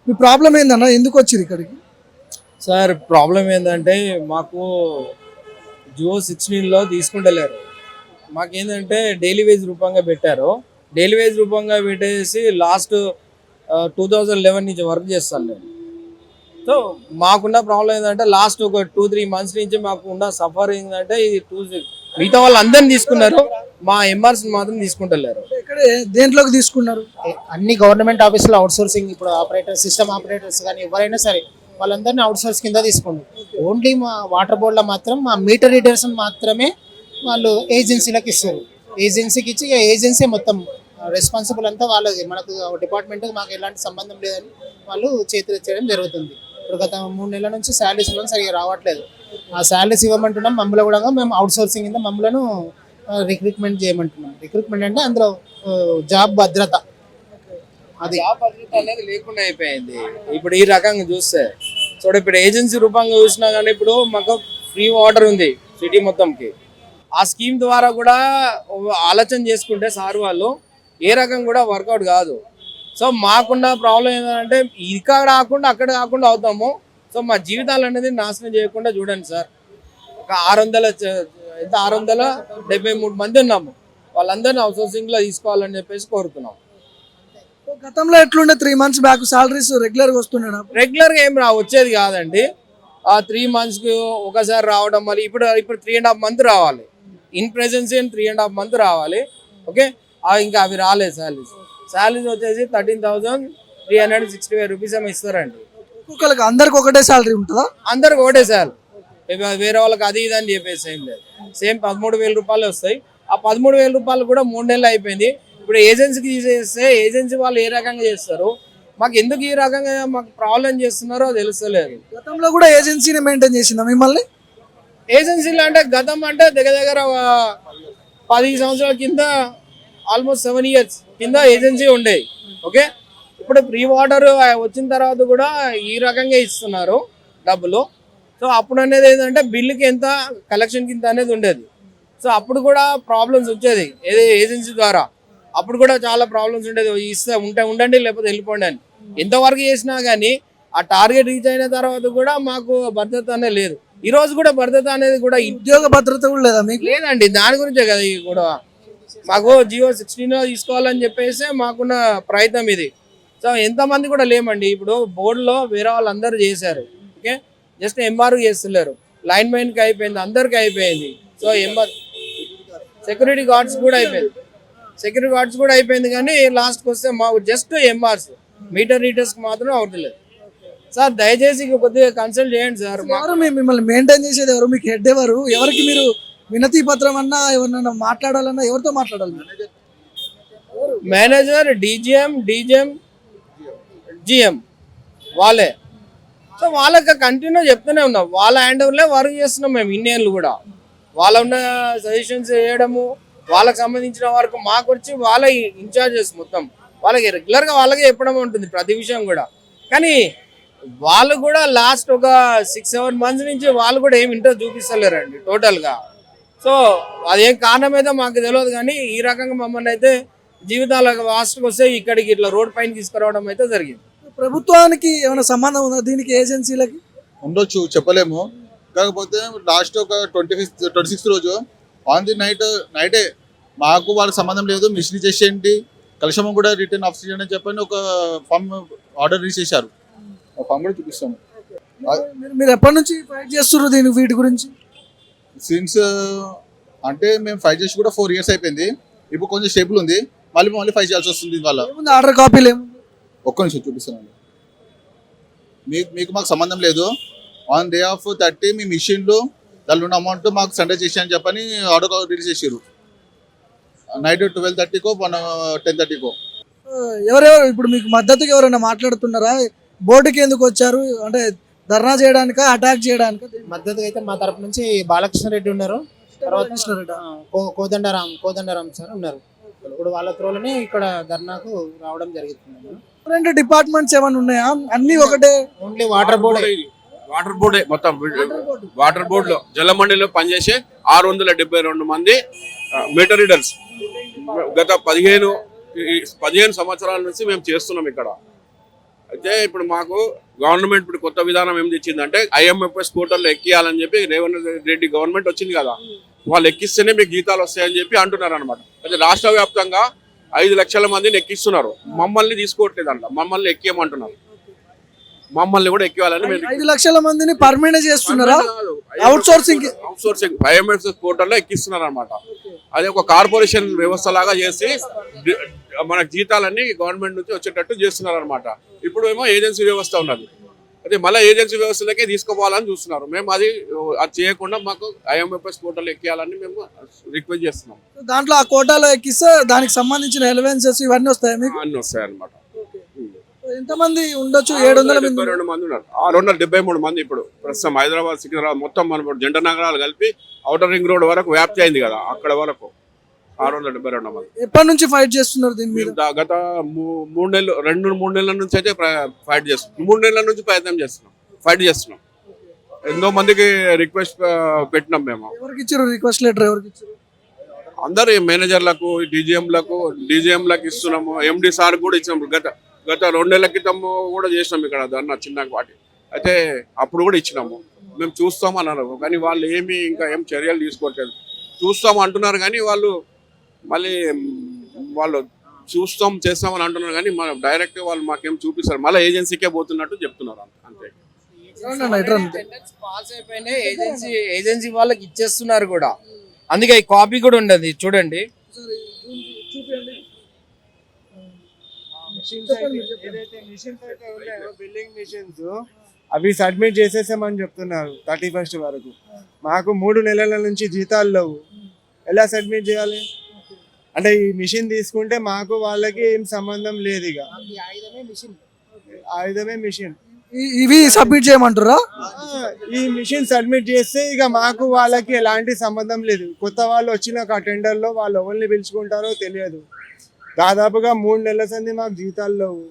మీ problem ఏందన్నా, ఎందుకు వచ్చింది ఇక్కడికి? సార్ ప్రాబ్లం ఏంటంటే మాకు జియో 16లో తీసుకుంటలేరు. మాకేంటంటే డైలీ వేజ్ రూపంగా పెట్టారు. డైలీ వేజ్ రూపంగా పెట్టేసి లాస్ట్ 2011 నుంచి వర్క్ చేస్తాను నేను. సో మాకున్న ప్రాబ్లం ఏంటంటే లాస్ట్ ఒక 2-3 మంత్స్ నుంచి మాకు ఉన్న సఫర్ ఏంటంటే ఇది మిగతా వాళ్ళు అందరిని తీసుకున్నారు, మా ఎంఆర్స్ మాత్రం తీసుకుంటలేరు. ఇక్కడ దేంట్లోకి తీసుకున్నారు? అన్ని గవర్నమెంట్ ఆఫీసులో అవుట్ సోర్సింగ్, ఇప్పుడు ఆపరేటర్, సిస్టమ్ ఆపరేటర్స్ కానీ ఎవరైనా సరే వాళ్ళందరినీ అవుట్ సోర్స్ కింద తీసుకోండి. ఓన్లీ మా వాటర్ బోర్డులో మాత్రం మా మీటర్ రీడర్స్ మాత్రమే వాళ్ళు ఏజెన్సీలకు ఇస్తారు. ఏజెన్సీకి ఇచ్చి ఏజెన్సీ మొత్తం రెస్పాన్సిబుల్ అంతా వాళ్ళది. మనకు డిపార్ట్మెంట్ మాకు ఎలాంటి సంబంధం లేదని వాళ్ళు చేతులు చేయడం జరుగుతుంది. ఇప్పుడు గత 3 నెలల నుంచి శాలరీస్ ఇవ్వడం సరిగా రావట్లేదు. ఆ శాలరీస్ ఇవ్వమంటున్నాం, మమ్మల్ని కూడా మేము అవుట్ సోర్సింగ్ కింద మమ్మల్ని రిక్రూట్మెంట్ చేయమంటున్నాం. రిక్రూట్మెంట్ అంటే అందులో జాబ్ భద్రత, అది జాబ్ భద్రత అనేది లేకుండా అయిపోయింది. ఇప్పుడు ఈ రకంగా చూస్తే ఇప్పుడు ఏజెన్సీ రూపంగా చూసినా కానీ ఇప్పుడు మాకు ఫ్రీ వాటర్ ఉంది సిటీ మొత్తంకి. ఆ స్కీమ్ ద్వారా కూడా ఆలోచన చేసుకుంటే సార్ వాళ్ళు ఏ రకం కూడా వర్కౌట్ కాదు. సో మాకున్న ప్రాబ్లం ఏంటంటే ఇక్కడ కాకుండా అక్కడ కాకుండా అవుతాము. సో మా జీవితాలు అనేది నాశనం చేయకుండా చూడండి సార్. ఒక 673 మంది ఉన్నాము, వాళ్ళందరినీ అవుట్ సోర్సింగ్లో తీసుకోవాలని చెప్పేసి కోరుతున్నాం. గతంలో ఎట్లుండే 3 months బ్యాక్ సాలరీస్ రెగ్యులర్గా వస్తుండే? రెగ్యులర్గా ఏం వచ్చేది కాదండి. ఆ 3 monthsకి ఒకసారి రావడం, మరి ఇప్పుడు 3.5 months రావాలి. ఇన్ ప్రెజెన్స్ 3.5 months రావాలి. ఓకే, ఇంకా అవి రాలేదు. శాలరీస్ వచ్చేసి 13,365 రూపీస్ ఏమో ఇస్తారండి. ఒక్కొక్కరికి అందరికి ఒకటే శాలరీ ఉంటుందా? అందరికి ఒకటే సార్, వేరే వాళ్ళకి అది ఇది అని చెప్పేసి ఏం లేదు. సేమ్ 13,000 రూపాయలు వస్తాయి. ఆ 13,000 రూపాయలు కూడా 3 నెలలు అయిపోయింది. ఇప్పుడు ఏజెన్సీకి తీసేస్తే ఏజెన్సీ వాళ్ళు ఏ రకంగా చేస్తారు, మాకు ఎందుకు ఈ రకంగా మాకు ప్రాబ్లం చేస్తున్నారో తెలుస్తలేదు. గతంలో కూడా ఏజెన్సీని మెయింటైన్ చేసిందా మిమ్మల్ని? ఏజెన్సీలు అంటే గతం అంటే దగ్గర 10 సంవత్సరాల కింద, ఆల్మోస్ట్ 7 years కింద ఏజెన్సీ ఉండేది. ఓకే, ఇప్పుడు ఫ్రీ వాటర్ వచ్చిన తర్వాత కూడా ఈ రకంగా ఇస్తున్నారు డబ్బులు. సో అప్పుడు అనేది ఏంటంటే బిల్లుకి ఎంత, కలెక్షన్కి ఇంత అనేది ఉండేది. సో అప్పుడు కూడా ప్రాబ్లమ్స్ వచ్చేది ఏజెన్సీ ద్వారా. అప్పుడు కూడా చాలా ప్రాబ్లమ్స్ ఉండేది. ఉండండి లేకపోతే వెళ్ళిపోండి అని. ఎంతవరకు చేసినా కానీ ఆ టార్గెట్ రీచ్ అయిన తర్వాత కూడా మాకు భద్రత అనేది లేదు. ఈ రోజు కూడా భద్రత అనేది కూడా, ఉద్యోగ భద్రత కూడా లేదా మీకు? లేదండి. దాని గురించే కదా ఇది కూడా. మాకు జియో 16లో తీసుకోవాలని చెప్పేసి మాకున్న ప్రయత్నం ఇది. సో ఎంతమంది కూడా లేమండి. ఇప్పుడు బోర్డులో వేరే వాళ్ళందరూ చేశారు. ఓకే, జస్ట్ ఎంఆర్ చేస్తున్నారు. లైన్ మ్యాన్కి అయిపోయింది, అందరికి అయిపోయింది. సో సెక్యూరిటీ గార్డ్స్ కూడా అయిపోయింది. కానీ లాస్ట్కి వస్తే మాకు జస్ట్ ఎంఆర్స్, మీటర్ రీడర్స్కి మాత్రం అవుతలేదు. సార్ దయచేసి కొద్దిగా కన్సల్ట్ చేయండి సార్. ఎవరు మిమ్మల్ని మెయింటైన్ చేసేది ఎవరు? మీకు హెడ్ ఎవరు? ఎవరికి మీరు వినతి పత్రం అన్నా ఎవరినన్నా మాట్లాడాలన్నా ఎవరితో మాట్లాడాలి? మేనేజర్, డీజీఎం, జిఎం వాళ్ళే. సో వాళ్ళకి కంటిన్యూ చెప్తూనే ఉన్నాం. వాళ్ళ హ్యాండ్ ఓవర్లే వర్క్ చేస్తున్నాం మేము ఇన్నేళ్ళు కూడా. వాళ్ళ ఉన్న సజెషన్స్ చేయడము, వాళ్ళకి సంబంధించిన వరకు మాకు వచ్చి వాళ్ళ ఇన్ఛార్జెస్ మొత్తం వాళ్ళకి రెగ్యులర్గా వాళ్ళకే చెప్పడం ఉంటుంది ప్రతి విషయం కూడా. కానీ వాళ్ళు కూడా లాస్ట్ ఒక 6-7 months నుంచి వాళ్ళు కూడా ఏమి ఇంట్రెస్ట్ చూపిస్తలేరండి టోటల్గా. సో అదేం కారణం అయితే మాకు తెలియదు. కానీ ఈ రకంగా మమ్మల్ని అయితే జీవితాలకు లాస్ట్కి వస్తే ఇక్కడికి ఇట్లా రోడ్ పైన తీసుకురావడం అయితే జరిగింది. ప్రభుత్వానికి ఏమైనా సంబంధం ఉందా దీనికి? ఏజెన్సీలకి ఉండొచ్చు, చెప్పలేము. కాకపోతే లాస్ట్ ఒక 26th రోజు ఆన్ ది నైటే మాకు వాళ్ళకి సంబంధం లేదు, మిషన్ చేసేయండి, కలశం కూడా రిటర్న్ ఆఫ్ చేయండి అని చెప్పని ఒక ఫామ్ ఆర్డర్ రిలీజ్ చేశారు. ఆ ఫామ్ కూడా చూపిస్తాము. మీరు ఎప్పటి నుంచి ఫైట్ చేస్తున్నారు దీనికి, వీటి గురించి? సిన్స్ అంటే మేము ఫైట్ చేసి కూడా 4 years అయిపోయింది. ఇప్పుడు కొంచెం స్టేబుల్ ఉంది, మళ్ళీ ఫైట్ చేయాల్సి వస్తుంది. వాళ్ళ ఆర్డర్ కాపీలు ఏముంది? ఒక్క నిమిషం చూపిస్తానండి. మీకు మాకు సంబంధం లేదు. ఆన్ డే ఆఫ్ 30 మీ మిషన్లు దానిలో ఉన్న అమౌంట్ మాకు సెంటర్ చేసి అని చెప్పని ఆర్డర్ రిలీజ్ చేసారు. నైట్ 12:30కో 10:30కో. ఎవరెవరు ఇప్పుడు మీకు మద్దతుగా ఎవరైనా మాట్లాడుతున్నారా? బోర్డుకి ఎందుకు వచ్చారు? అంటే ధర్నా చేయడానికా, అటాక్ చేయడానికా? మద్దతుగా అయితే మా తరపు నుంచి బాలకృష్ణారెడ్డి ఉన్నారు, తర్వాత కోదండరాం సార్ ఉన్నారు. ఇప్పుడు వాళ్ళ త్రోలోనే ఇక్కడ ధర్నాకు రావడం జరుగుతుంది. 2 డిపార్ట్మెంట్స్ ఏమైనా ఉన్నాయా? అన్ని ఒకటే? ఓన్లీ వాటర్ బోర్డ్ మొత్తం వాటర్ బోర్డులో జలమండలిలో పనిచేసే 672 మంది మీటర్ రీడర్స్ గత 15 సంవత్సరాల నుంచి మేము చేస్తున్నాం ఇక్కడ. అయితే ఇప్పుడు మాకు గవర్నమెంట్ ఇప్పుడు కొత్త విధానం ఏం తెచ్చిందంటే IMFS పోర్టల్లో ఎక్కియాలని చెప్పి రేవంత్ రెడ్డి గవర్నమెంట్ వచ్చింది కదా, వాళ్ళు ఎక్కిస్తేనే మీకు జీతాలు వస్తాయని చెప్పి అంటున్నారు అనమాట. అయితే రాష్ట్ర వ్యాప్తంగా 5 లక్షల మందిని ఎక్కిస్తున్నారు, మమ్మల్ని తీసుకోవట్లేదంట, మమ్మల్ని ఎక్కియమంటున్నారు. మమ్మల్ని కూడా ఎక్కియాలని 5 లక్షల మందిని పర్మనెంట్ చేస్తున్నారా? అవుట్ సోర్సింగ్ IMFS పోర్టల్లో ఎక్కిస్తున్నారు అనమాట. అది ఒక కార్పొరేషన్ వ్యవస్థ లాగా చేసి మనకు జీతాలన్నీ గవర్నమెంట్ నుంచి వచ్చేటట్టు చేస్తున్నారు అనమాట. ఇప్పుడు ఏమో ఏజెన్సీ వ్యవస్థ ఉన్నది, అదే మళ్ళీ ఏజెన్సీ వ్యవస్థలకే తీసుకోవాలని చూస్తున్నారు. మేము అది చేయకుండా మాకు IMFS పోర్టల్ ఎక్కియాలని మేము రిక్వెస్ట్ చేస్తున్నాం. దాంట్లో ఆ కోటాలో ఎక్కిస్తే దానికి సంబంధించిన ఎలివెన్సెస్ ఇవన్నీ వస్తాయి మీకు? అన్నీ వస్తాయి అనమాట. ఎంతమంది ఉండొచ్చు? 772 మంది ఉన్నారు. 673 మంది ఇప్పుడు ప్రస్తుతం హైదరాబాద్, సికింద్రాబాద్ మొత్తం మన జంట నగరాలు కలిపి ఔటర్ రింగ్ రోడ్ వరకు వ్యాప్తి అయింది కదా, అక్కడ వరకు 672 మంది. ఎప్పటి నుంచి ఫైట్ చేస్తున్నారు దీని మీద? గత 3 నెలలు 2-3 నెలల నుంచి అయితే ఫైట్ చేస్తున్నాం. 3 నెలల నుంచి ప్రయత్నం చేస్తున్నాం, ఫైట్ చేస్తున్నాం. ఎంతో మందికి రిక్వెస్ట్ పెట్టినాం మేము. ఎవరికి ఇచ్చారు రిక్వెస్ట్ లెటర్? ఎవరికి ఇచ్చారు? అందరు మేనేజర్లకు, డీజీఎంలకు ఇస్తున్నాము. MD సార్ కూడా ఇచ్చినాము. గత 2 నెలల క్రితం కూడా చేసినాం ఇక్కడ దాన్ని చిన్న పార్టీ. అయితే అప్పుడు కూడా ఇచ్చినాము. మేము చూస్తాం అన్నారు, కానీ వాళ్ళు ఇంకా ఏం చర్యలు తీసుకోవట్లేదు. చూస్తాం అంటున్నారు కానీ మళ్ళీ వాళ్ళు చేస్తామని అంటున్నారు కానీ మన డైరెక్ట్ వాళ్ళు మాకేం చూపిస్తారు, మళ్ళీ ఏజెన్సీకే పోతున్నట్టు చెప్తున్నారు అంతే. పాస్ అయిపోయినాయి, ఏజెన్సీ వాళ్ళకి ఇచ్చేస్తున్నారు కూడా. అందుకే ఈ కాపీ కూడా ఉండదు, చూడండి. ఏదైతే మిషన్స్ అయితే ఉన్నాయో బిల్డింగ్ మిషన్స్ అవి సబ్మిట్ చేసేసామని చెప్తున్నారు 31st వరకు. మాకు 3 నెలల నుంచి జీతాలు లేవు, ఎలా సబ్మిట్ చేయాలి? అంటే ఈ మిషన్ తీసుకుంటే మాకు వాళ్ళకి ఏం సంబంధం లేదు, ఇక ఆయుధమే మిషన్. ఇవి సబ్మిట్ చేయమంటారా? ఈ మిషన్ సబ్మిట్ చేస్తే ఇక మాకు వాళ్ళకి ఎలాంటి సంబంధం లేదు. కొత్త వాళ్ళు వచ్చిన టెండర్లో వాళ్ళు ఎవరిని పిలుచుకుంటారో తెలియదు. దాదాపుగా 3 నెలల సంది మాకు జీతాలు లేవు.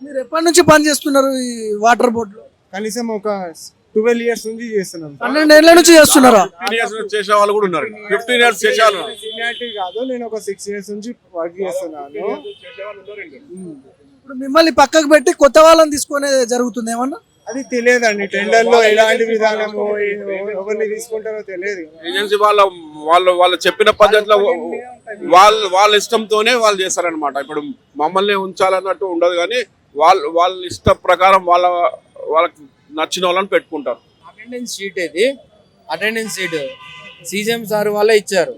మీరు ఎప్పటి నుంచి పని చేస్తున్నారు ఈ వాటర్ బోర్డులో? కనీసం ఒక 12 years నుంచి చేస్తున్నాం. 12 ఏళ్ల నుంచి చేస్తున్నారా? 15 years చేసే వాళ్ళు కూడా ఉన్నారు. 15 years చేసే వాళ్ళు. సీనియారిటీ కాదు, నేను ఒక 6 years నుంచి వర్క్ చేస్తున్నాను. ఇప్పుడు మిమ్మల్ని పక్కకు పెట్టి కొత్త వాళ్ళని తీసుకునే జరుగుతుంది ఏమన్నా? అది తెలియదండి, టెండర్ లో ఎలాంటి విధానము ఎవరిని తీసుకుంటారో తెలియదు. ఏజెన్సీ వాళ్ళు చెప్పిన పద్ధతిలో వాళ్ళ ఇష్టంతోనే వాళ్ళు చేస్తారనమాట. ఇప్పుడు మమ్మల్ని ఉంచాలన్నట్టు ఉండదు కానీ వాళ్ళ ఇష్ట ప్రకారం వాళ్ళకి నచ్చిన వాళ్ళని పెట్టుకుంటారు. అటెండెన్స్ షీట్ ఇది, అటెండెన్స్ షీట్ సీజీఎం సార్ వాళ్ళే ఇచ్చారు.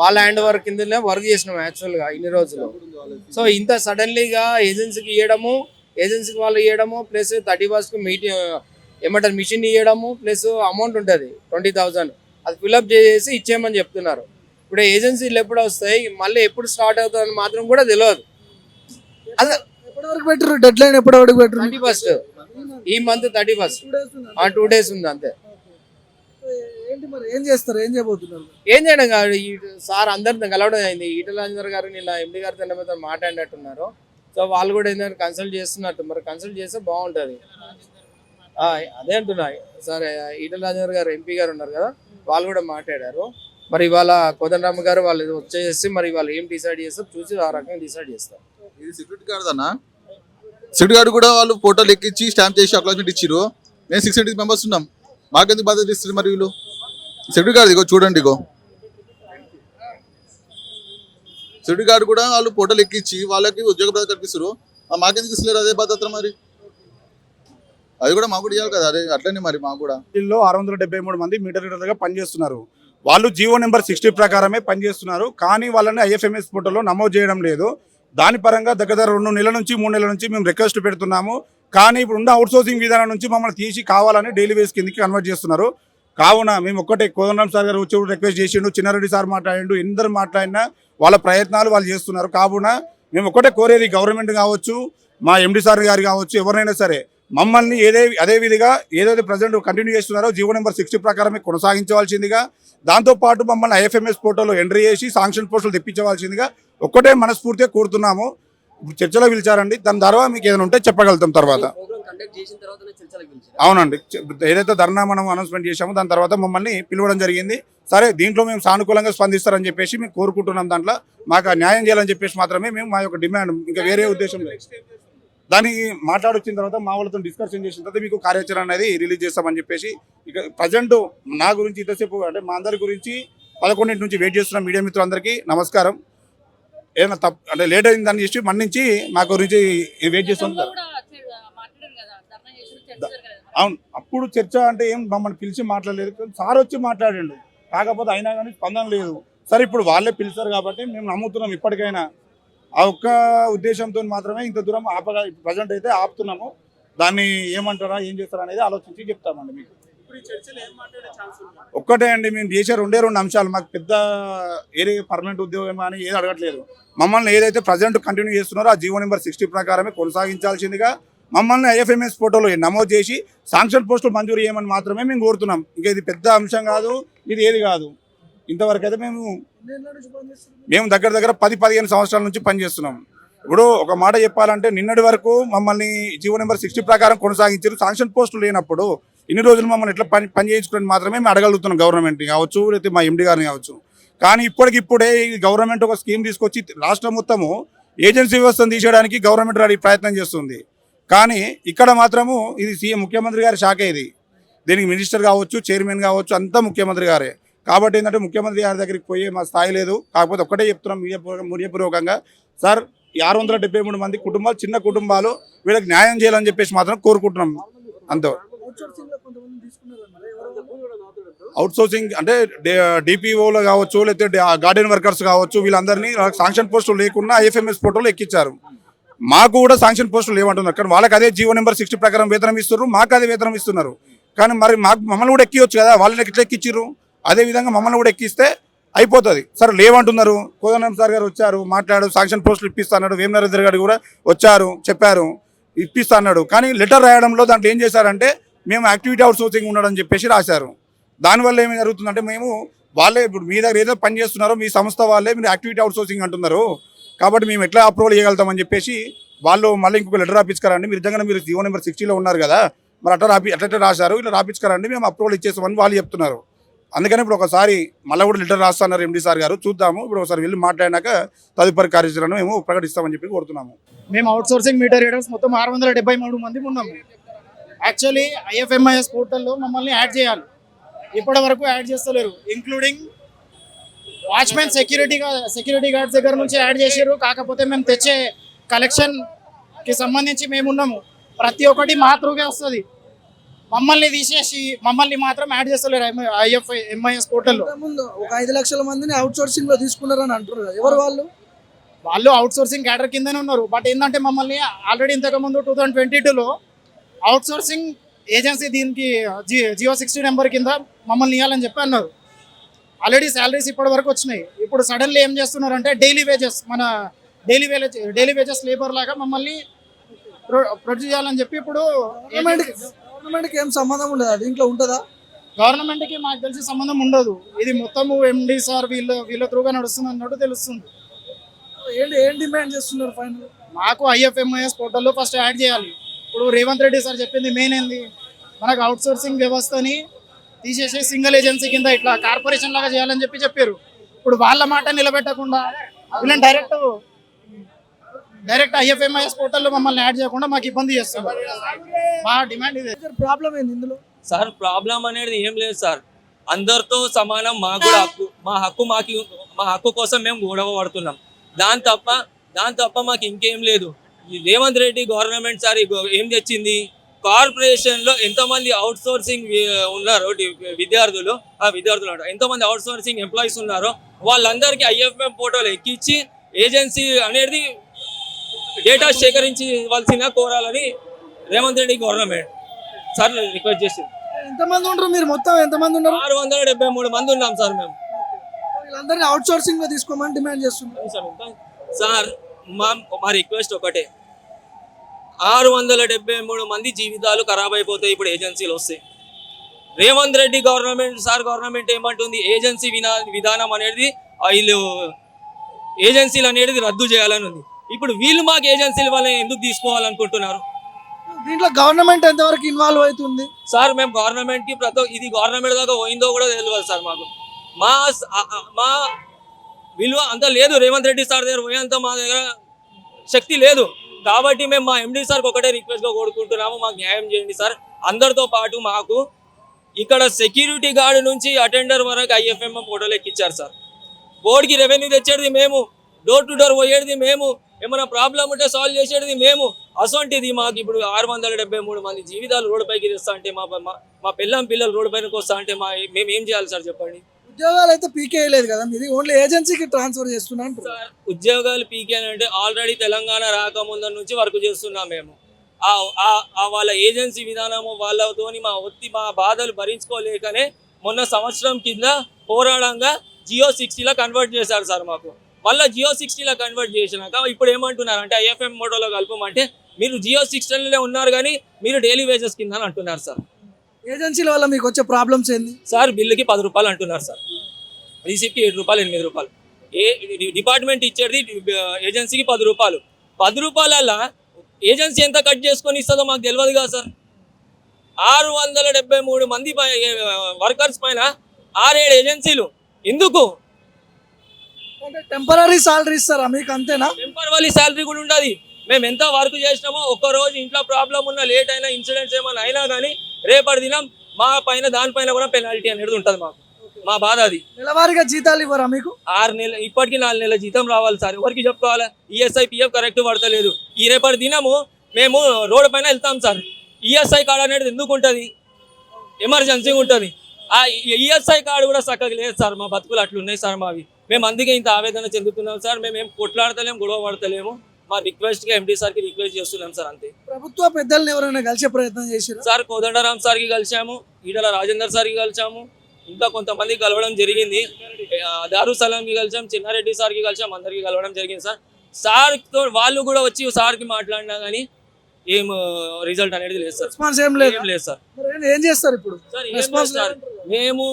వాళ్ళ హ్యాండ్ వర్క్ కిందనే వర్క్ చేసినాం యాక్చువల్గా ఇన్ని రోజులు. సో ఇంత సడన్లీగా ఏజెన్సీకి ఏజెన్సీకి వాళ్ళు ఇవ్వడము ప్లస్ 31st మీటింగ్ ఏమంటారు మిషన్ ఇవ్వడము ప్లస్ అమౌంట్ ఉంటుంది 20,000, అది ఫిల్అప్ చేసి ఇచ్చేయమని చెప్తున్నారు. ఇప్పుడు ఏజెన్సీలు ఎప్పుడు వస్తాయి, మళ్ళీ ఎప్పుడు స్టార్ట్ అవుతుందని మాత్రం కూడా తెలియదు. అదే ఎప్పటివరకు పెట్టారు డెడ్ లైన్? ఎప్పటివరకు పెట్టారు? 31st, ఈ మంత్ 31st, 2 days ఉంది అంతే. ఏంటి మరి ఏం చేస్తారు? ఏం చేయబోతున్నారు? ఏం చేయడం కాదు, ఈ సార్ అందరిని కలవడం అయింది. ఈటల రాజేందర్ గారు నిన్న MD గారితో మాట్లాడినట్టున్నారు. సో వాళ్ళు కూడా ఏంటంటే కన్సల్ట్ చేస్తున్నట్టు, మరి కన్సల్ట్ చేస్తే బాగుంటుంది. అదే అంటున్నా సార్, ఈటల రాజేందర్ గారు MP గారు ఉన్నారు కదా, వాళ్ళు కూడా మాట్లాడారు. మరి ఇవాళ కోదండరామ్ గారు వాళ్ళు వచ్చేసి మరి వాళ్ళు ఏం డిసైడ్ చేస్తారు చూసి ఆ రకంగా డిసైడ్ చేస్తారు. ఇది సెక్యూరిటీ గార్డ్ అన్న, సెక్యూరిటీ గార్డ్ కూడా వాళ్ళు ఫోటోలు ఎక్కించి స్టాంప్ చేసి అక్లాస్మెంట్ ఇచ్చారు. మేము 680 members ఉన్నాం, మాకెందుకు బాధ్యత ఇస్తారు మరి వీళ్ళు? సెక్యూరిటీ గార్డ్ ఇగో చూడండి, ఇగో సెక్యూరిటీ గార్డ్ కూడా వాళ్ళు ఫోటోలు ఎక్కించి వాళ్ళకి ఉద్యోగ బాధ్యత కల్పిస్తారు. మాకెందుకు ఇస్తలేరు అదే బాధ్యత? మరి అది కూడా మాకు కూడా ఇవ్వాలి కదా. అదే అట్లనే మరి మాకు కూడా 673 మంది మీటర్ రీడర్గా పనిచేస్తున్నారు. వాళ్ళు జీవో నెంబర్ 60 ప్రకారమే పనిచేస్తున్నారు, కానీ వాళ్ళని IFMS పోర్టల్లో నమోదు చేయడం లేదు. దాని పరంగా దగ్గర 2 నెలల నుంచి 3 నెలల నుంచి మేము రిక్వెస్ట్ పెడుతున్నాము. కానీ ఇప్పుడు ఉన్న అవుట్సోర్సింగ్ విధానం నుంచి మమ్మల్ని తీసి కావాలని డైలీ వేస్ కిందకి కన్వర్ట్ చేస్తున్నారు. కావున మేము ఒక్కటే కోదండరామ్ సార్ గారు వచ్చి రిక్వెస్ట్ చేసిండు, చిన్నారెడ్డి సార్ మాట్లాడిండు, ఎందరు మాట్లాడినా వాళ్ళ ప్రయత్నాలు వాళ్ళు చేస్తున్నారు. కావున మేము ఒక్కటే కోరేది గవర్నమెంట్ కావచ్చు, మా MD సార్ గారు కావచ్చు, ఎవరైనా సరే మమ్మల్ని అదే విధిగా ఏదైతే ప్రజెంట్ కంటిన్యూ చేస్తున్నారో జీవో నెంబర్ 60 ప్రకారమే కొనసాగించవలసిందిగా, దాంతోపాటు మమ్మల్ని IFMS పోర్టల్లో ఎంట్రీ చేసి శాంక్షన్ పోస్టులు తెప్పించవలసిందిగా ఒక్కటే మనస్ఫూర్తిగా కోరుతున్నాము. ఇప్పుడు చర్చలో పిలిచారండి, దాని తర్వాత మీకు ఏదైనా ఉంటే చెప్పగలుగుతాం తర్వాత. అవునండి, ఏదైతే ధర్నా మనం అనౌన్స్మెంట్ చేశామో దాని తర్వాత మమ్మల్ని పిలవడం జరిగింది. సరే, దీంట్లో మేము సానుకూలంగా స్పందిస్తారని చెప్పేసి మేము కోరుకుంటున్నాం. దాంట్లో మాకు న్యాయం చేయాలని చెప్పేసి మాత్రమే మేము మా యొక్క డిమాండ్, ఇంకా వేరే ఉద్దేశం లేదు. దాన్ని మాట్లాడొచ్చిన తర్వాత మా వాళ్ళతో డిస్కషన్ చేసిన తర్వాత మీకు కార్యాచరణ అనేది రిలీజ్ చేస్తామని చెప్పేసి ఇక ప్రజెంట్ నా గురించి ఇంతసేపు అంటే మా అందరి గురించి 11 నుంచి వెయిట్ చేస్తున్న మీడియా మిత్రులందరికీ నమస్కారం. ఏదైనా తప్పు అంటే లేట్ అయిందని చెప్పి మన్నించి మా గురించి వెయిట్ చేస్తున్నారు. అవును, అప్పుడు చర్చ అంటే ఏం మమ్మల్ని పిలిచి మాట్లాడలేదు, సార్ వచ్చి మాట్లాడండు, కాకపోతే అయినా కానీ స్పందన లేదు. సరే ఇప్పుడు వాళ్ళే పిలిచారు కాబట్టి మేము నమ్ముతున్నాం ఇప్పటికైనా. ఆ ఒక్క ఉద్దేశంతో మాత్రమే ఇంత దూరం ప్రజెంట్ అయితే ఆపుతున్నాము. దాన్ని ఏమంటారా ఏం చేస్తారా అనేది ఆలోచించి చెప్తామండి మీకు. ఒక్కటే అండి, మేము చేసే రెండు అంశాలు. మాకు పెద్ద ఏది పర్మనెంట్ ఉద్యోగం కానీ ఏది అడగట్లేదు. మమ్మల్ని ఏదైతే ప్రజెంట్ కంటిన్యూ చేస్తున్నారో ఆ జీవో నెంబర్ 60 ప్రకారమే కొనసాగించాల్సిందిగా మమ్మల్ని ఐఎఫ్ఎంఎస్ పోర్టల్లో నమోదు చేసి శాంక్షన్ పోస్టులు మంజూరు చేయమని మాత్రమే మేము కోరుతున్నాం. ఇంకా ఇది పెద్ద అంశం కాదు, ఇది ఏది కాదు. ఇంతవరకు అయితే మేము దగ్గర 10-15 సంవత్సరాల నుంచి పనిచేస్తున్నాం. ఇప్పుడు ఒక మాట చెప్పాలంటే నిన్నటి వరకు మమ్మల్ని జీవో నెంబర్ 60 ప్రకారం కొనసాగించారు. శాంక్షన్ పోస్టులు లేనప్పుడు ఇన్ని రోజులు మమ్మల్ని ఎట్లా పని చేయించుకుని మాత్రమే మేము అడగలుగుతున్నాం, గవర్నమెంట్ కావచ్చు లేకపోతే మా ఎండి గారిని కావచ్చు. కానీ ఇప్పటికిప్పుడే ఈ గవర్నమెంట్ ఒక స్కీమ్ తీసుకొచ్చి రాష్ట్రం మొత్తము ఏజెన్సీ వ్యవస్థను తీసేయడానికి గవర్నమెంట్ రెడీ ప్రయత్నం చేస్తుంది. కానీ ఇక్కడ మాత్రము ఇది సీఎం ముఖ్యమంత్రి గారి శాఖ. ఇది దీనికి మినిస్టర్ కావచ్చు, చైర్మన్ కావచ్చు, అంతా ముఖ్యమంత్రి గారే. కాబట్టి ఏంటంటే ముఖ్యమంత్రి గారి దగ్గరికి పోయే మా స్థాయి లేదు. కాకపోతే ఒక్కటే చెప్తున్నాం మీడియాపూర్వకంగా, సార్ 673 మంది కుటుంబాలు, చిన్న కుటుంబాలు, వీళ్ళకి న్యాయం చేయాలని చెప్పేసి మాత్రం కోరుకుంటున్నాం. అంతే. అవుట్ సోర్సింగ్ అంటే డిపిఓలో కావచ్చు లేకపోతే గార్డెన్ వర్కర్స్ కావచ్చు, వీళ్ళందరినీ శాంక్షన్ పోస్టులు లేకుండా ఐఎఫ్ఎంఎస్ పోర్టల్లో ఎక్కించారు. మాకు కూడా శాంక్షన్ పోస్టులు లేవంటున్నారు. కానీ వాళ్ళకి అదే జీవో నెంబర్ 60 ప్రకారం వేతనం ఇస్తున్నారు, మాకు అదే వేతనం ఇస్తున్నారు. కానీ మరి మమ్మల్ని కూడా ఎక్కివచ్చు కదా, వాళ్ళని ఎట్లా ఎక్కించారు? అదేవిధంగా మమ్మల్ని కూడా ఎక్కిస్తే అయిపోతుంది. సరే లేవంటున్నారు. కోదండం సార్ గారు వచ్చారు, మాట్లాడు, శాంక్షన్ పోస్టులు ఇప్పిస్తా అన్నాడు. వేమనరేంద్ర గారు కూడా వచ్చారు, చెప్పారు ఇప్పిస్తా అన్నాడు. కానీ లెటర్ రాయడంలో దాంట్లో ఏం చేశారంటే మేము యాక్టివిటీ అవుట్ సోర్సింగ్ ఉన్నాడని చెప్పేసి రాశారు. దానివల్ల ఏమి జరుగుతుందంటే మేము వాళ్ళే ఇప్పుడు మీ దగ్గర ఏదో పని చేస్తున్నారో మీ సంస్థ వాళ్ళే మీరు యాక్టివిటీ అవుట్ సోర్సింగ్ అంటున్నారు, కాబట్టి మేము ఎట్లా అప్రూవల్ చేయగలుగుతామని చెప్పేసి వాళ్ళు మళ్ళీ ఇంకొక లెటర్ రాపించుకారండి. మీరు నిజంగా మీరు జీవో నెంబర్ 60లో ఉన్నారు కదా, మరి అట్లా రాశారు, ఇలా రాపించుకారండి, మేము అప్రూవల్ ఇచ్చేస్తామని వాళ్ళు చెప్తున్నారు. అందుకని ఇప్పుడు ఒకసారి మళ్ళీ కూడా లెటర్ రాస్తున్నారు ఎండి సార్ గారు. చూద్దాము, ఇప్పుడు ఒకసారి వెళ్ళి మాట్లాడినాక తదుపరి కార్యాచరణను మేము ప్రకటిస్తామని చెప్పి కోరుతున్నాము. మేము అవుట్ సోర్సింగ్ మీటర్ రీడర్స్ మొత్తం 673 మంది ఉన్నాము. యాక్చువల్లీ ఐఎఫ్ఎంఐఎస్ పోర్టల్లో మమ్మల్ని యాడ్ చేయాలి, ఇప్పటి వరకు యాడ్ చేస్తలేరు. ఇంక్లూడింగ్ వాచ్మెన్ సెక్యూరిటీ గార్డ్స్ దగ్గర నుంచి యాడ్ చేసారు. కాకపోతే మేము తెచ్చే కలెక్షన్కి సంబంధించి మేము ఉన్నాము, ప్రతి ఒక్కటి మా త్రూగా వస్తుంది. మమ్మల్ని తీసేసి మమ్మల్ని మాత్రం యాడ్ చేస్తలేరు ఐఎఫ్ఎంఐఎస్ పోర్టల్లో. ముందు ఒక 5 లక్షల మందిని అవుట్ సోర్సింగ్ లో తీసుకున్నారని అంటారు కదా, ఎవరు వాళ్ళు అవుట్ సోర్సింగ్ క్యాడర్ కిందనే ఉన్నారు. బట్ ఏంటంటే మమ్మల్ని ఆల్రెడీ ఇంతకుముందు 2022లో అవుట్ సోర్సింగ్ ఏజెన్సీ దీనికి జియో 60 నెంబర్ కింద మమ్మల్ని ఇవ్వాలని చెప్పి అన్నారు. ఆల్రెడీ శాలరీస్ ఇప్పటి వరకు వచ్చినాయి. ఇప్పుడు సడన్లీ ఏం చేస్తున్నారంటే డైలీ వేజెస్, మన డైలీ వేజెస్ లేబర్ లాగా మమ్మల్ని ప్రొడ్యూస్ చేయాలని చెప్పి ఇప్పుడు గవర్నమెంట్కి ఏం సంబంధం ఉండదు, దీంట్లో ఉంటుందా? గవర్నమెంట్కి మాకు తెలిసి సంబంధం ఉండదు. ఇది మొత్తము ఎండి సార్ వీళ్ళ త్రూగా నడుస్తుంది అన్నట్టు తెలుస్తుంది. ఏం డిమాండ్ చేస్తున్నారు ఫైనల్? మాకు ఐఎఫ్ఎంఐఎస్ పోర్టల్లో ఫస్ట్ యాడ్ చేయాలి. ఇప్పుడు రేవంత్ రెడ్డి సార్ చెప్పింది మెయిన్ ఏంది, మనకు అవుట్ సోర్సింగ్ వ్యవస్థని తీసేసి సింగిల్ ఏజెన్సీ కింద ఇట్లా కార్పొరేషన్ లాగా చేయాలని చెప్పారు. ఇప్పుడు వాళ్ళ మాట నిలబెట్టకుండా వీళ్ళని డైరెక్ట్ ఐఎఫ్ఎంఐఎస్ పోర్టల్లో మమ్మల్ని యాడ్ చేయకుండా మాకు ఇబ్బంది చేస్తున్నారు. మా డిమాండ్ ఇదే. ప్రాబ్లం ఏంది ఇందులో? సార్ ప్రాబ్లం అనేది ఏం లేదు సార్, అందరితో సమానం. మాకు కూడా మా హక్కు కోసం మేము గొడవ పడుతున్నాం. దాని తప్ప మాకు ఇంకేం లేదు. ఈ రేవంత్ రెడ్డి గవర్నమెంట్ సార్ ఏం తెచ్చింది, కార్పొరేషన్లో ఎంతమంది అవుట్ సోర్సింగ్ ఉన్నారో విద్యార్థులు ఎంతమంది అవుట్ సోర్సింగ్ ఎంప్లాయీస్ ఉన్నారో వాళ్ళందరికీ ఐఎఫ్ఎం పోర్టల్ ఎక్కించి ఏజెన్సీ అనేది డేటా సేకరించవలసిన కోరాలని Revanth Reddy government sir request చేసింది. ఎంతమంది ఉంటారు మీరు? మొత్తం ఎంతమంది ఉన్నారు? 673 మంది ఉన్నాం సార్. మేము వీళ్ళందరినీ అవుట్ సోర్సింగ్ లో తీసుకోమని డిమాండ్ చేస్తున్నాం సార్. మా రిక్వెస్ట్ ఒకటే, 673 మంది జీవితాలు ఖరాబ్ అయిపోతాయి ఇప్పుడు ఏజెన్సీలు వస్తాయి. రేవంత్ రెడ్డి గవర్నమెంట్ ఏమంటుంది, ఏజెన్సీ విధానం అనేది వీళ్ళు ఏజెన్సీలు అనేది రద్దు చేయాలని ఉంది. ఇప్పుడు వీళ్ళు మాకు ఏజెన్సీల వాళ్ళని ఎందుకు తీసుకోవాలనుకుంటున్నారు? దీంట్లో గవర్నమెంట్ ఎంతవరకు ఇన్వాల్వ్ అవుతుంది సార్? మేము గవర్నమెంట్కి ఇది గవర్నమెంట్ దాకా పోయిందో కూడా తెలియదు సార్. మాకు మా విలువ అంత లేదు. రేవంత్ రెడ్డి సార్ దగ్గర పోయేంత మా దగ్గర శక్తి లేదు. కాబట్టి మేము మా ఎండి సార్కి ఒకటే రిక్వెస్ట్గా కోరుకుంటున్నాము, మాకు న్యాయం చేయండి సార్. అందరితో పాటు మాకు ఇక్కడ సెక్యూరిటీ గార్డు నుంచి అటెండర్ వరకు ఐఎఫ్ఎంఎం ఫోటోలు ఎక్కిచ్చారు సార్. బోర్డుకి రెవెన్యూ తెచ్చేది మేము, డోర్ టు డోర్ పోయేది మేము, ఏమైనా ప్రాబ్లం ఉంటే సాల్వ్ చేసేది మేము. అసొంటిది మాకు ఇప్పుడు 673 మంది జీవితాలు రోడ్డుపైకి తెస్తా అంటే మా పిల్లలు రోడ్డు పైనకి వస్తా అంటే మేము ఏం చేయాలి సార్ చెప్పండి. ఉద్యోగాలు అయితే పీకేయలేదు కదా, మీది ఓన్లీ ఏజెన్సీకి ట్రాన్స్ఫర్ చేస్తున్నారు సార్. ఉద్యోగాలు పీకే అంటే ఆల్రెడీ తెలంగాణ రాకముందు నుంచి వర్క్ చేస్తున్నాం మేము. వాళ్ళ ఏజెన్సీ విధానము వాళ్ళతోని మా బాధలు భరించుకోలేకనే మొన్న సంవత్సరం కింద పోరాడంగా జియో 60లో కన్వర్ట్ చేశారు సార్ మాకు. మళ్ళీ జియో 60లో కన్వర్ట్ చేసినాక ఇప్పుడు ఏమంటున్నారు అంటే ఐఎఫ్ఎం మోడోలో కలపమంటే మీరు జియో 60లోనే ఉన్నారు కానీ మీరు డైలీ వేజెస్ కింద అంటున్నారు సార్. ఏజెన్సీల వల్ల మీకు వచ్చే ప్రాబ్లమ్స్ ఏంది సార్? బిల్లుకి 10 రూపాయలు అంటున్నారు సార్, రిసిప్ట్కి 7 రూపాయలు 8 రూపాయలు. డిపార్ట్మెంట్ ఇచ్చేది ఏజెన్సీకి 10 రూపాయలు. 10 రూపాయల ఏజెన్సీ ఎంత కట్ చేసుకొని ఇస్తుందో మాకు తెలియదు కదా సార్. 673 మంది వర్కర్స్ పైన 6-7 ఏజెన్సీలు ఎందుకు? అంటే టెంపరీ సాలరీ ఇస్తారా మీకు, అంతేనా? టెంపరీ శాలరీ కూడా ఉండదు. మేము ఎంత వర్క్ చేసినామో ఒక్కరోజు ఇంట్లో ప్రాబ్లం ఉన్నా, లేట్ అయినా, ఇన్సిడెంట్స్ ఏమైనా అయినా కానీ రేపటి దినం మా పైన దానిపైన కూడా పెనాల్టీ అనేది ఉంటుంది మాకు. మా బాధ అది. నెలవారీగా జీతాలు ఇవ్వరా మీకు? 6 నెలలు ఇప్పటికి 4 నెలల జీతం రావాలి సార్. ఎవరికి చెప్పుకోవాలి? ఈఎస్ఐ పిఎఫ్ కరెక్ట్ పడతలేదు. ఈ రేపటి దినము మేము రోడ్డు పైన వెళ్తాం సార్. ఈఎస్ఐ కార్డు అనేది ఎందుకు ఉంటుంది? ఎమర్జెన్సీ ఉంటుంది. ఆ ఈఎస్ఐ కార్డు కూడా చక్కగా లేదు సార్. మా బతుకులు అట్లున్నాయి సార్ మావి. మేము అందుకే ఇంత ఆవేదన చెందుతున్నాం సార్. మేము ఏం కొట్లాడతలేము, గొడవ పడతలేము. మా రిక్వెస్ట్గా ఎండి సార్కి రిక్వెస్ట్ చేస్తున్నాం సార్, అంతే. ప్రభుత్వ పెద్దల్ని ఎవరైనా కలిసే ప్రయత్నం చేశారు సార్? కోదండరామ్ సార్కి కలిసాము, ఈటల రాజేందర్ సార్కి కలిసాము, ఇంకా కొంతమంది కలవడం జరిగింది. దారుసలాంకి కలిసాం, చిన్నారెడ్డి సార్కి కలిసాం, అందరికి కలవడం జరిగింది సార్. సార్తో వాళ్ళు కూడా వచ్చి సార్కి మాట్లాడినా కానీ ఏం రిజల్ట్ అనేది లేదు సార్. రెస్పాన్స్ ఏం లేదు. ఏం లేదు సార్. ఏం చేస్తారు ఇప్పుడు? సార్ ఏం లేదు సార్. మేము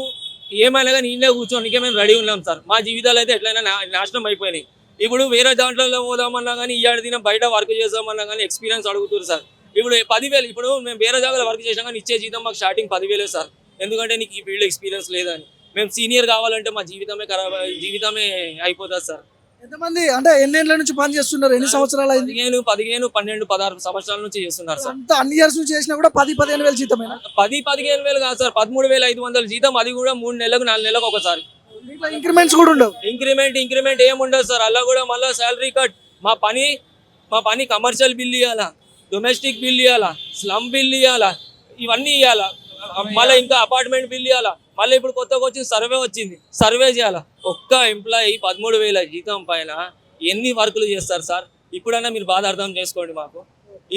ఏమైనా కానీ ఇంట్లో కూర్చోనికే మేము రెడీ ఉన్నాం సార్. మా జీవితాలు అయితే ఎట్లయినా నాశనం అయిపోయినాయి. ఇప్పుడు వేరే దాంట్లో పోదామన్నా కానీ, ఈ దినం బయట వర్క్ చేద్దామన్నా కానీ ఎక్స్పీరియన్స్ అడుగుతారు సార్. ఇప్పుడు 10,000, ఇప్పుడు మేము వేరే జాగాలో వర్క్ చేసినా కానీ ఇచ్చే జీతం మాకు స్టార్టింగ్ 10,000 సార్. ఎందుకంటే నీకు ఈ ఫీల్డ్ ఎక్స్పీరియన్స్ లేదని. మేము సీనియర్ కావాలంటే మా జీవితమే జీవితమే అయిపోతుంది సార్. ఎంతమంది అంటే ఎన్నేళ్ళ నుంచి పని చేస్తున్నారు? ఎన్ని సంవత్సరాలు అయింది? 15, 12, 16 సంవత్సరాల నుంచి చేస్తున్నారు సార్. అంత అన్ని ఇయర్స్ నుంచి చేసినా కూడా 10-15 వేలు జీతమేనా? 10-15 వేలు కాదు సార్, 13,500 జీతం. అది కూడా 3 నెలలకు 4 నెలలకు ఒకసారి. ఇంక్రిమెంట్స్ కూడా ఉండవు. ఇంక్రిమెంట్ ఏముండదు సార్. అలా కూడా మళ్ళీ శాలరీ కట్. మా పని కమర్షియల్ బిల్ ఇవ్వాలా, డొమెస్టిక్ బిల్ ఇవ్వాలా, స్లమ్ బిల్ ఇవ్వాలా, ఇవన్నీ ఇవ్వాలా. మళ్ళీ ఇంకా అపార్ట్మెంట్ బిల్ ఇవ్వాలా. మళ్ళీ ఇప్పుడు కొత్తగా వచ్చింది సర్వే చేయాలా. ఒక్క ఎంప్లాయీ 13,000 జీతం పైన ఎన్ని వర్కులు చేస్తారు సార్? ఇప్పుడైనా మీరు బాధ అర్థం చేసుకోండి మాకు.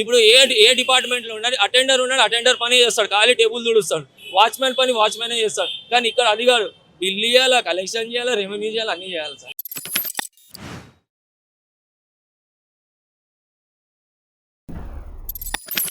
ఇప్పుడు ఏ డిపార్ట్మెంట్లో ఉన్నాడు, అటెండర్ పని చేస్తాడు, ఖాళీ టేబుల్ తుడుస్తాడు. వాచ్మెన్ పని వాచ్మెనే చేస్తాడు. కానీ ఇక్కడ అది కాదు, బిల్ ఇవ్వాలా, కలెక్షన్ చేయాలా, రెవెన్యూ చేయాలి, అన్నీ చేయాలి సార్.